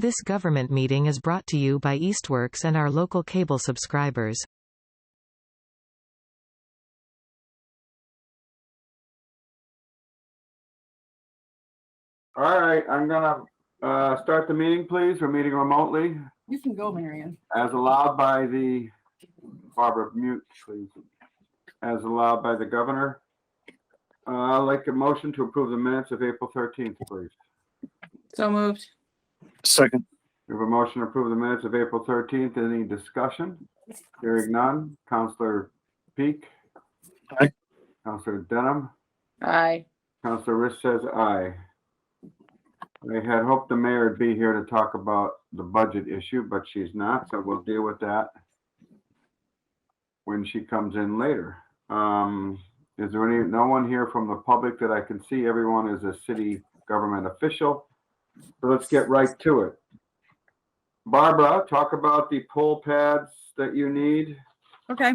This government meeting is brought to you by Eastworks and our local cable subscribers. All right, I'm gonna start the meeting, please. We're meeting remotely. You can go, Marion. As allowed by the, Barbara, mute, please. As allowed by the governor. I'd like a motion to approve the minutes of April 13th, please. So moved. Second. We have a motion to approve the minutes of April 13th. Any discussion? Hearing none. Councilor Peak. Aye. Councilor Denham. Aye. Councilor Risch says aye. I had hoped the mayor would be here to talk about the budget issue, but she's not, so we'll deal with that when she comes in later. Is there no one here from the public that I can see? Everyone is a city government official. So let's get right to it. Barbara, talk about the poll pads that you need. Okay.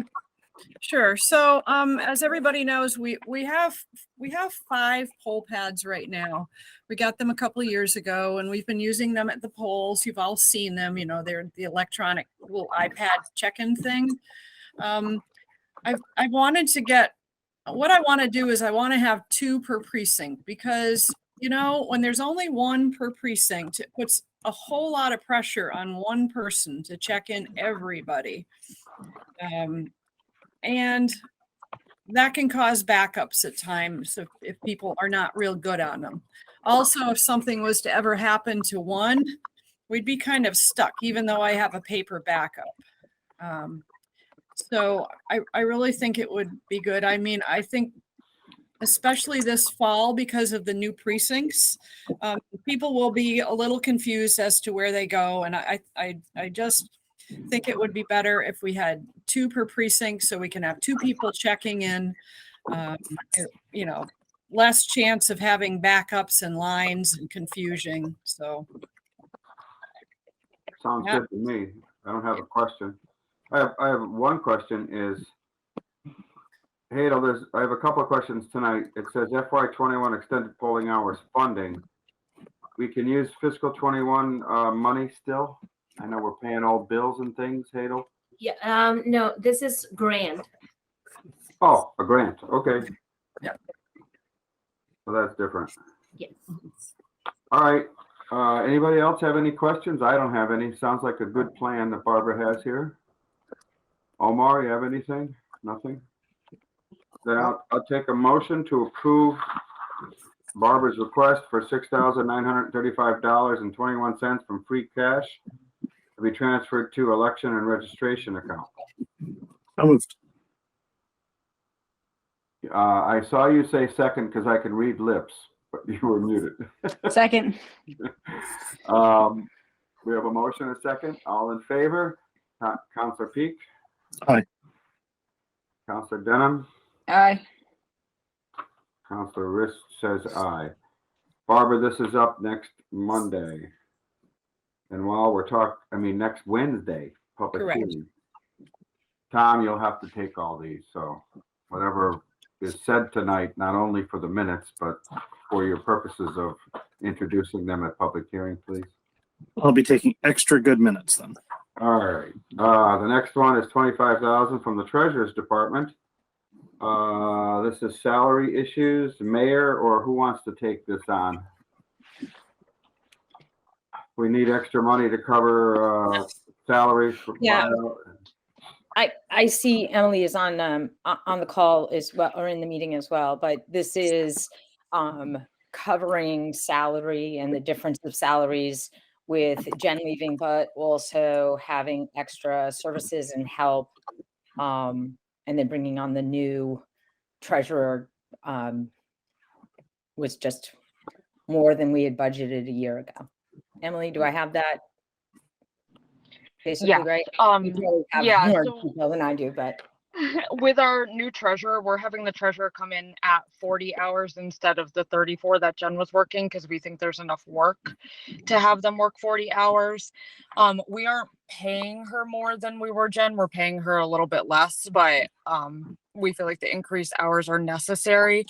Sure. So, as everybody knows, we have 5 poll pads right now. We got them a couple of years ago, and we've been using them at the polls. You've all seen them. You know, they're the electronic little iPad check-in thing. I wanted to get. What I want to do is I want to have 2 per precinct because, you know, when there's only 1 per precinct, it puts a whole lot of pressure on one person to check in everybody. And that can cause backups at times if people are not real good on them. Also, if something was to ever happen to one, we'd be kind of stuck, even though I have a paper backup. So I really think it would be good. I mean, I think especially this fall because of the new precincts, people will be a little confused as to where they go. And I just think it would be better if we had 2 per precinct so we can have 2 people checking in, you know, less chance of having backups and lines and confusion. So. Sounds good to me. I don't have a question. I have one question is, hey, I have a couple of questions tonight. It says FY21 extended polling hours funding. We can use fiscal 21 money still? I know we're paying all bills and things, Hadel. Yeah, no, this is grant. Oh, a grant. Okay. Yeah. So that's different. Yes. All right. Anybody else have any questions? I don't have any. Sounds like a good plan that Barbara has here. Omar, you have anything? Nothing? Then I'll take a motion to approve Barbara's request for $6,935.21 from free cash to be transferred to election and registration account. So moved. I saw you say second because I can read lips, but you were muted. Second. We have a motion and a second. All in favor? Councilor Peak? Aye. Councilor Denham? Aye. Councilor Risch says aye. Barbara, this is up next Monday. And while we're next Wednesday, public Correct. hearing. Tom, you'll have to take all these. So whatever is said tonight, not only for the minutes, but for your purposes of introducing them at public hearing, please. I'll be taking extra good minutes then. All right. The next one is $25,000 from the Treasurer's Department. This is salary issues. Mayor, or who wants to take this on? We need extra money to cover salaries for Yeah. I see Emily is on the call as well, or in the meeting as well, but this is covering salary and the difference of salaries with Jen leaving, but also having extra services and help, and then bringing on the new treasurer was just more than we had budgeted a year ago. Emily, do I have that basically right? You probably have more detail than I do, but with our new treasurer, we're having the treasurer come in at 40 hours instead of the 34 that Jen was working because we think there's enough work to have them work 40 hours. We aren't paying her more than we were Jen. We're paying her a little bit less, but we feel like the increased hours are necessary.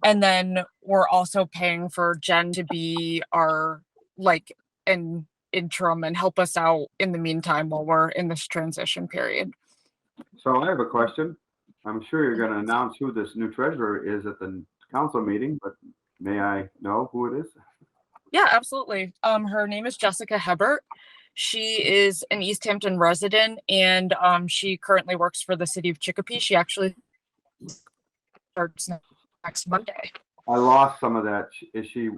And then we're also paying for Jen to be our, like, and interim and help us out in the meantime while we're in this transition period. So I have a question. I'm sure you're going to announce who this new treasurer is at the council meeting, but may I know who it is? Yeah, absolutely. Her name is Jessica Hebert. She is an Easthampton resident, and she currently works for the city of Chicopee. She actually starts next Monday. I lost some of that. Is she?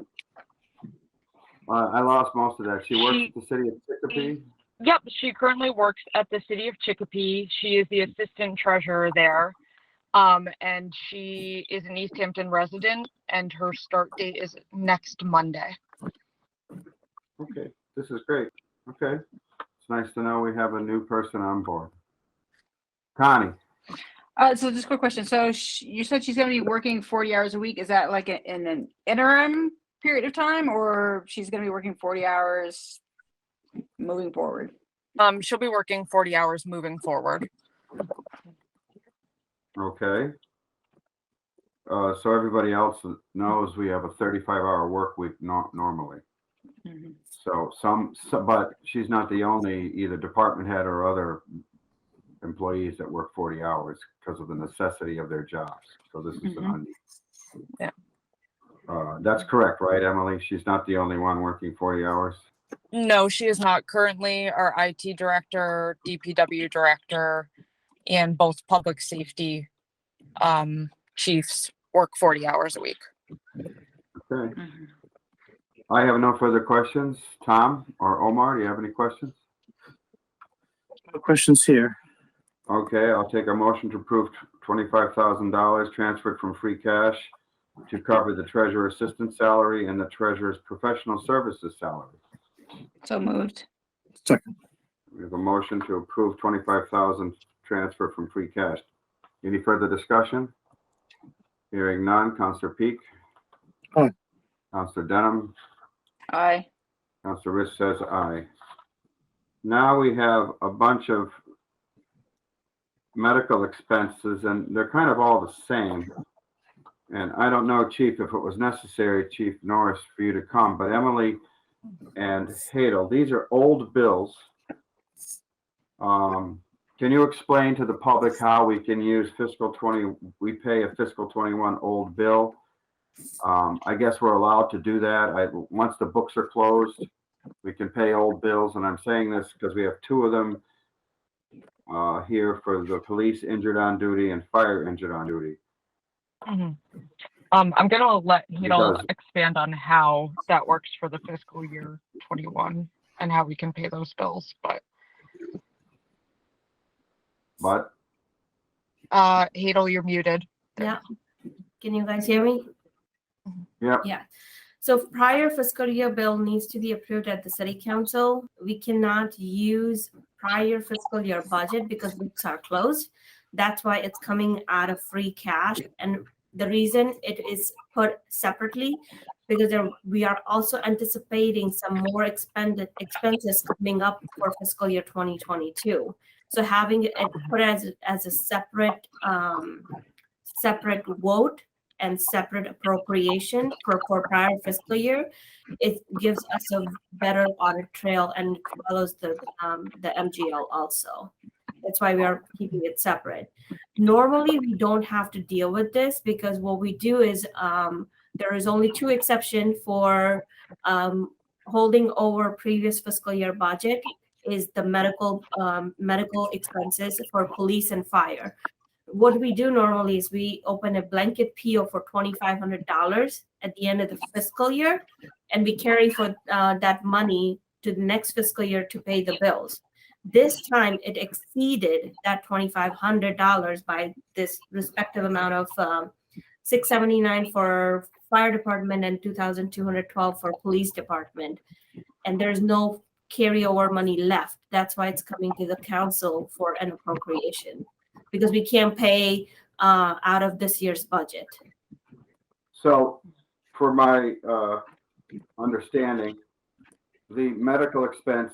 I lost most of that. She works at the city of Chicopee. Yep, she currently works at the city of Chicopee. She is the assistant treasurer there. And she is an Easthampton resident, and her start date is next Monday. Okay, this is great. Okay, it's nice to know we have a new person on board. Connie, So just a quick question. So you said she's going to be working 40 hours a week. Is that like in an interim period of time, or she's going to be working 40 hours moving forward? She'll be working 40 hours moving forward. okay. So everybody else knows we have a 35-hour work week normally. Mhm. So but she's not the only either department head or other employees that work 40 hours because of the necessity of their jobs. So this is an Yeah. That's correct, right, Emily? She's not the only one working 40 hours. No, she is not. Currently, our IT director, DPW director, and both public safety chiefs work 40 hours a week. Okay. Mhm. I have no further questions. Tom or Omar, do you have any questions? No questions here. Okay, I'll take a motion to approve $25,000 transferred from free cash to cover the treasurer assistant salary and the treasurer's professional services salary. So moved. Second. We have a motion to approve 25,000 transfer from free cash. Any further discussion? Hearing none. Councillor Peak. Aye. Councillor Denham. Aye. Councillor Riss says aye. Now we have a bunch of medical expenses, and they're kind of all the same. And I don't know, Chief, if it was necessary, Chief Norris, for you to come, but Emily and Hadel, these are old bills. Can you explain to the public how we can use fiscal 20, we pay a fiscal 21 old bill? I guess we're allowed to do that. Once the books are closed, we can pay old bills. And I'm saying this because we have two of them here for the police injured on duty and fire injured on duty. I'm going to let Hadel Because- expand on how that works for the fiscal year 21 and how we can pay those bills. But Hadel, you're muted. Yeah. Can you guys hear me? Yep. Yeah. So prior fiscal year bill needs to be approved at the city council. We cannot use prior fiscal year budget because books are closed. That's why it's coming out of free cash. And the reason it is put separately, because we are also anticipating some more expenses coming up for fiscal year 2022. So having it put as a separate vote and separate appropriation for prior fiscal year, it gives us a better audit trail and follows the MGL also. That's why we are keeping it separate. Normally, we don't have to deal with this because what we do is there is only two exceptions for holding over previous fiscal year budget is the medical expenses for police and fire. What we do normally is we open a blanket PO for $2,500 at the end of the fiscal year, and we carry for that money to the next fiscal year to pay the bills. This time it exceeded that $2,500 by this respective amount of $679 for fire department and $2,212 for police department. And there's no carryover money left. That's why it's coming to the council for an appropriation, because we can't pay out of this year's budget. So for my understanding, the medical expense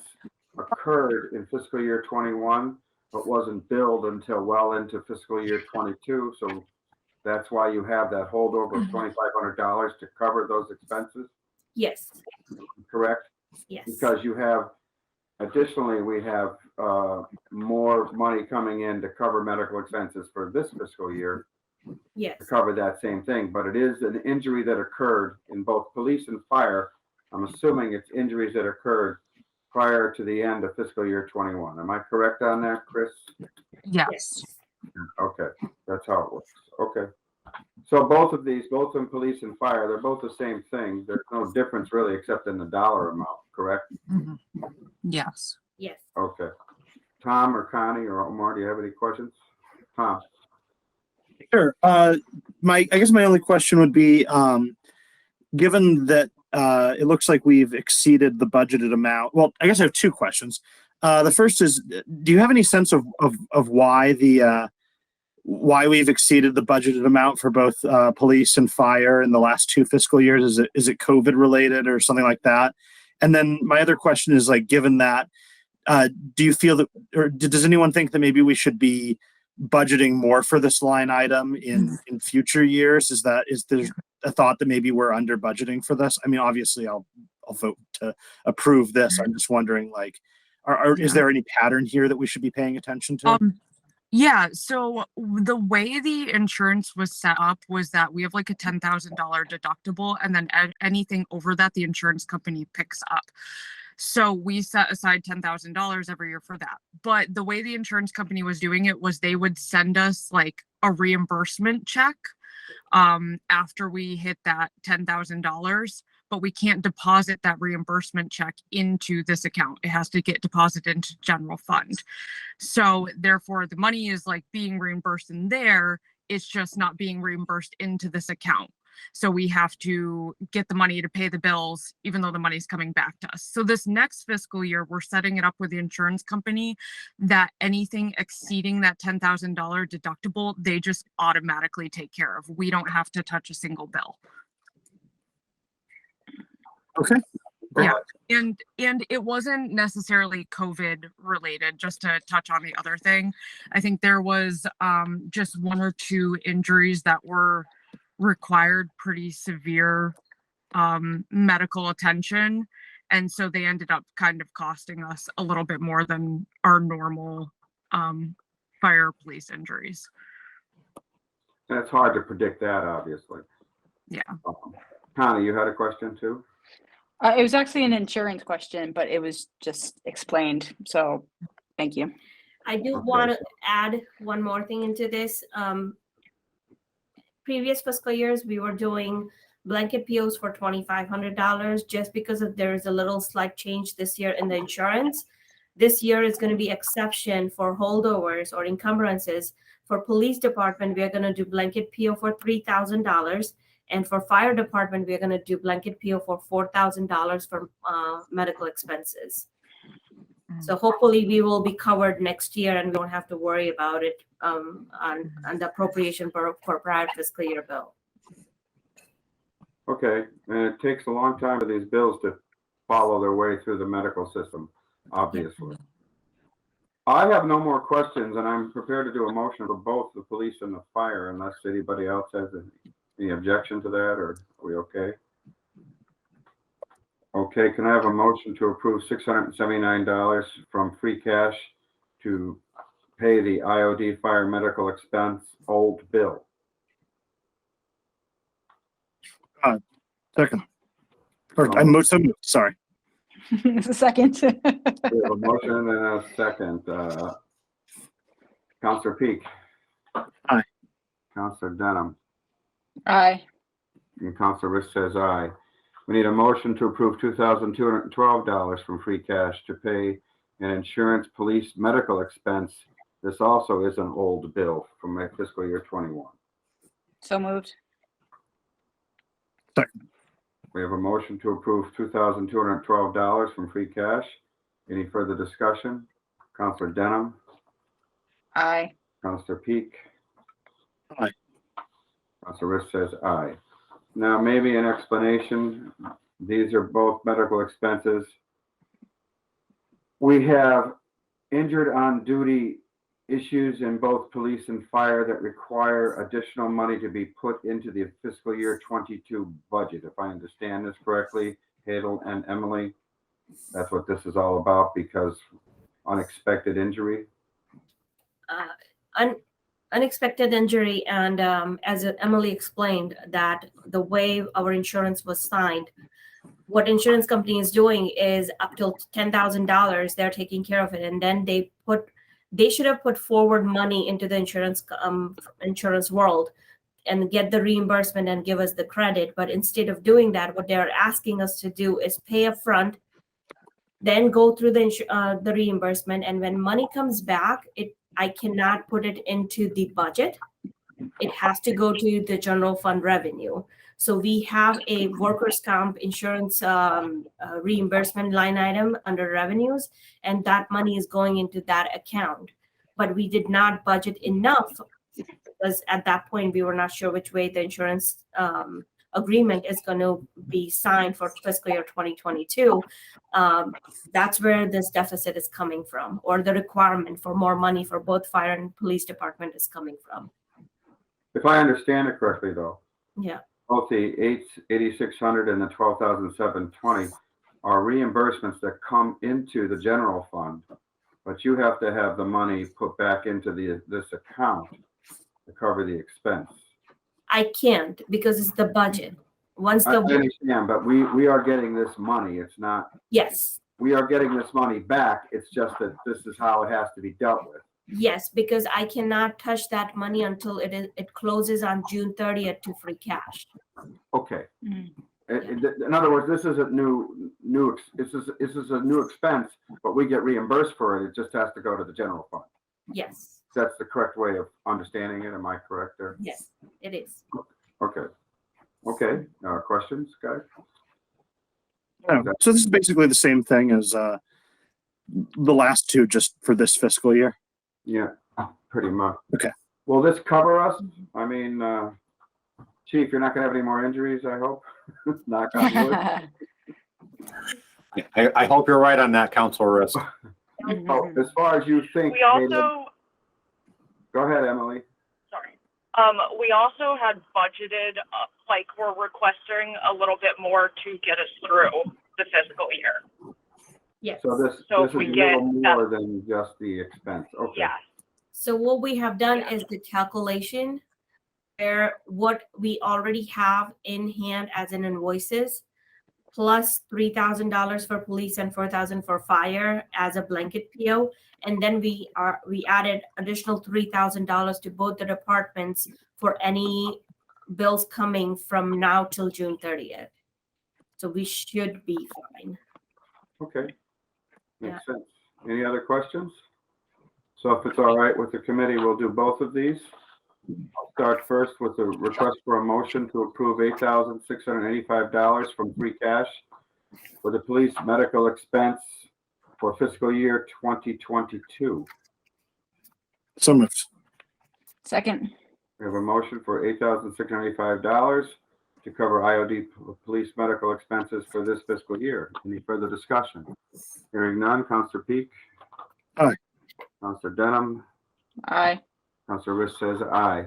occurred in fiscal year 21, but wasn't billed until well into fiscal year 22. So that's why you have that holdover of $2,500 to cover those expenses, Yes. correct? Yes. Because you have, additionally, we have more money coming in to cover medical expenses for this fiscal year Yes. to cover that same thing, but it is an injury that occurred in both police and fire. I'm assuming it's injuries that occurred prior to the end of fiscal year 21. Am I correct on that, Chris? Yes. Okay, that's how it works. Okay. So both of these, both in police and fire, they're both the same thing. There's no difference really except in the dollar amount, correct? Yes. Yes. Okay. Tom or Connie or Omar, do you have any questions? Tom? Sure. I guess my only question would be, given that it looks like we've exceeded the budgeted amount. Well, I guess I have two questions. The first is, do you have any sense of why why we've exceeded the budgeted amount for both police and fire in the last 2 fiscal years? Is it COVID related or something like that? And then my other question is, like, given that, do you feel that, or does anyone think that maybe we should be budgeting more for this line item in future years? Is there a thought that maybe we're under budgeting for this? I mean, obviously I'll vote to approve this. I'm just wondering, like, is there any pattern here that we should be paying attention to? Yeah, so the way the insurance was set up was that we have like a $10,000 deductible, and then anything over that, the insurance company picks up. So we set aside $10,000 every year for that. But the way the insurance company was doing it was they would send us like a reimbursement check after we hit that $10,000, but we can't deposit that reimbursement check into this account. It has to get deposited into general fund. So therefore the money is like being reimbursed in there. It's just not being reimbursed into this account. So we have to get the money to pay the bills, even though the money's coming back to us. So this next fiscal year, we're setting it up with the insurance company that anything exceeding that $10,000 deductible, they just automatically take care of. We don't have to touch a single bill. Okay. Yeah, and it wasn't necessarily COVID related. Just to touch on the other thing, I think there was just 1 or 2 injuries that were required pretty severe medical attention, and so they ended up kind of costing us a little bit more than our normal fire police injuries. And it's hard to predict that, obviously. Yeah. Connie, you had a question too? It was actually an insurance question, but it was just explained. So thank you. I do Okay. want to add one more thing into this. Previous fiscal years, we were doing blanket POs for $2,500 just because there is a little slight change this year in the insurance. This year is going to be exception for holdovers or encumbrances. For police department, we are going to do blanket PO for $3,000. And for fire department, we're going to do blanket PO for $4,000 for medical expenses. So hopefully we will be covered next year and we won't have to worry about it on the appropriation for prior fiscal year bill. Okay, and it takes a long time for these bills to follow their way through the medical system, obviously. I have no more questions, and I'm prepared to do a motion for both the police and the fire, unless anybody else has any objection to that, or are we okay? Okay, can I have a motion to approve $679 from free cash to pay the IOD fire medical expense old bill? Second. Or I moved, sorry. It's a second. We have a motion and a second. Counselor Peak. Aye. Counselor Denham. Aye. And Counselor Riss says aye. We need a motion to approve $2,212 from free cash to pay an insurance police medical expense. This also is an old bill from my fiscal year 21. So moved. Second. We have a motion to approve $2,212 from free cash. Any further discussion? Counselor Denham. Aye. Counselor Peak. Aye. Counselor Riss says aye. Now, maybe an explanation. These are both medical expenses. We have injured on duty issues in both police and fire that require additional money to be put into the fiscal year 22 budget, if I understand this correctly, Hadel and Emily. That's what this is all about, because unexpected injury. Unexpected injury, and as Emily explained, that the way our insurance was signed, what insurance company is doing is up till $10,000, they're taking care of it, and then they should have put forward money into the insurance world and get the reimbursement and give us the credit. But instead of doing that, what they're asking us to do is pay up front, then go through the reimbursement, and when money comes back, I cannot put it into the budget. It has to go to the general fund revenue. So we have a workers' comp insurance reimbursement line item under revenues, and that money is going into that account. But we did not budget enough, because at that point we were not sure which way the insurance agreement is going to be signed for fiscal year 2022. That's where this deficit is coming from, or the requirement for more money for both fire and police department is coming from. If I understand it correctly, though, Yeah. both the 8,600 and the 12,720 are reimbursements that come into the general fund, but you have to have the money put back into this account to cover the expense. I can't, because it's the budget. Once I the understand, but we are getting this money. It's not, yes, we are getting this money back. It's just that this is how it has to be dealt with. yes, because I cannot touch that money until it closes on June 30th to free cash. Okay. Mm. In other words, this is a this is a new expense, but we get reimbursed for it. It just has to go to the general fund. Yes, That's the correct way of understanding it. Am I correct there? yes, it is. Okay. Okay. Questions, guys? No. So this is basically the same thing as the last two, just for this fiscal year. Yeah, pretty much. Okay. Will this cover us? I mean, Chief, you're not gonna have any more injuries, I hope. Knock on wood. I hope you're right on that, Council Risk. Oh, as far as you think. We also, Go ahead, Emily. sorry, we also had budgeted, like we're requesting a little bit more to get us through the fiscal year. Yes. So this So is if we a get little that- more than just the expense. Okay. Yeah, So what we have done is the calculation where what we already have in hand as in invoices, plus $3,000 for police and $4,000 for fire as a blanket PO. And then we added additional $3,000 to both the departments for any bills coming from now till June 30th. So we should be fine. Okay. Makes sense. Any other questions? So if it's all right with the committee, we'll do both of these. I'll start first with the request for a motion to approve $8,685 from free cash for the police medical expense for fiscal year 2022. So moved. Second. We have a motion for $8,685 to cover IOD police medical expenses for this fiscal year. Any further discussion? Hearing none. Councilor Peak? Aye. Councilor Denham? Aye. Councilor Risch says aye.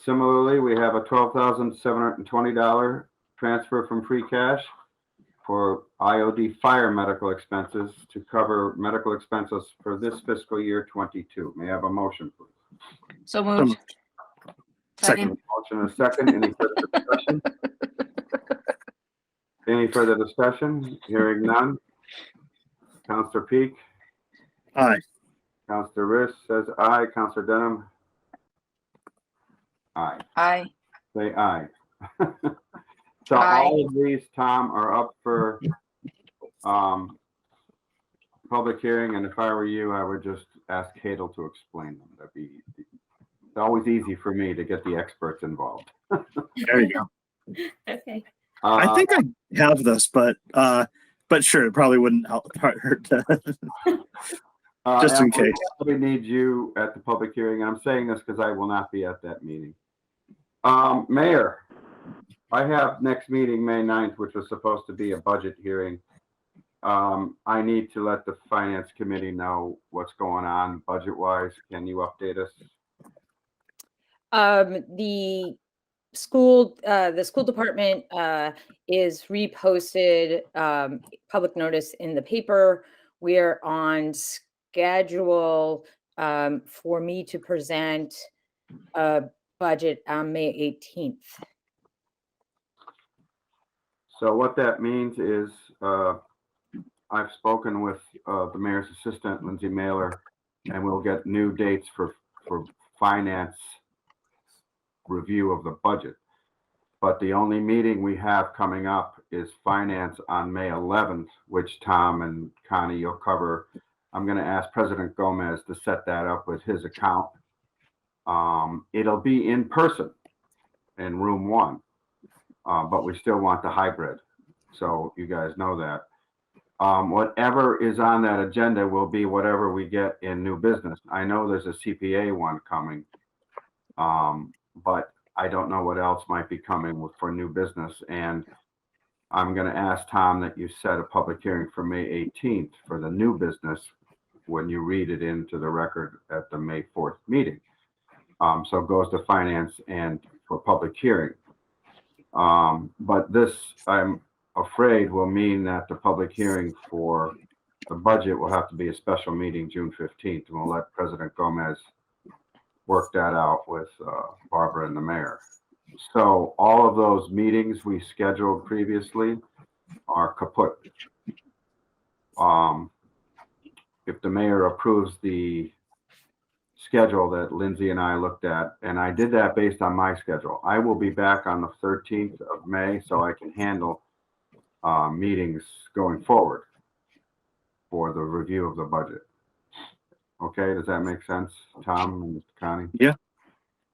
Similarly, we have a $12,720 transfer from free cash for IOD fire medical expenses to cover medical expenses for this fiscal year 22. May I have a motion, please? So So moved. moved. Second. Motion and a second. Any further discussion? Any further discussion? Hearing none. Councilor Peak? Aye. Councilor Risch says aye. Councilor Denham? Aye. Aye. Say aye. So Aye. all of these, Tom, are up for public hearing, and if I were you, I would just ask Hadel to explain them. That'd be it's always easy for me to get the experts involved. There you go. Okay. I think I have this, but sure, it probably wouldn't hurt to, just in Emily, case. We need you at the public hearing, and I'm saying this because I will not be at that meeting. Mayor, I have next meeting, May 9th, which was supposed to be a budget hearing. I need to let the finance committee know what's going on budget-wise. Can you update us? the school department is reposted public notice in the paper. We are on schedule for me to present a budget on May 18th. So what that means is, I've spoken with the mayor's assistant, Lindsay Mailer, and we'll get new dates for finance review of the budget. But the only meeting we have coming up is finance on May 11th, which Tom and Connie, you'll cover. I'm going to ask President Gomez to set that up with his account. It'll be in person in room 1, but we still want the hybrid. So you guys know that. Whatever is on that agenda will be whatever we get in new business. I know there's a CPA one coming, but I don't know what else might be coming for new business. And I'm going to ask Tom that you set a public hearing for May 18th for the new business when you read it into the record at the May 4th meeting. So it goes to finance and for public hearing. But this, I'm afraid, will mean that the public hearing for the budget will have to be a special meeting June 15th, and we'll let President Gomez work that out with Barbara and the mayor. So all of those meetings we scheduled previously are kaput. If the mayor approves the schedule that Lindsay and I looked at, and I did that based on my schedule, I will be back on the 13th of May, so I can handle meetings going forward for the review of the budget. Okay, does that make sense, Tom and Connie? Yeah.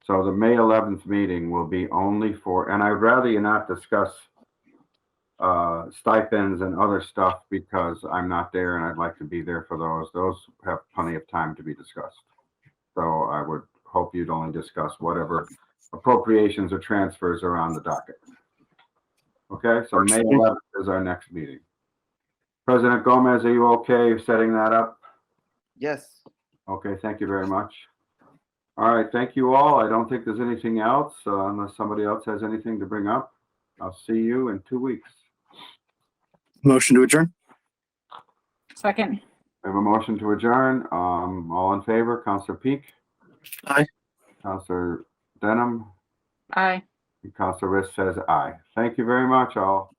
So the May 11th meeting will be only for, and I'd rather you not discuss stipends and other stuff because I'm not there and I'd like to be there for those. Those have plenty of time to be discussed. So I would hope you'd only discuss whatever appropriations or transfers are on the docket. Okay, so May 11th is our next meeting. President Gomez, are you okay setting that up? Yes. Okay, thank you very much. All right, thank you all. I don't think there's anything else unless somebody else has anything to bring up. I'll see you in 2 weeks. Motion to adjourn. Second. We have a motion to adjourn. All in favor, Councilor Peak? Aye. Councilor Denham? Aye. And Councilor Riss says aye. Thank you very much, all.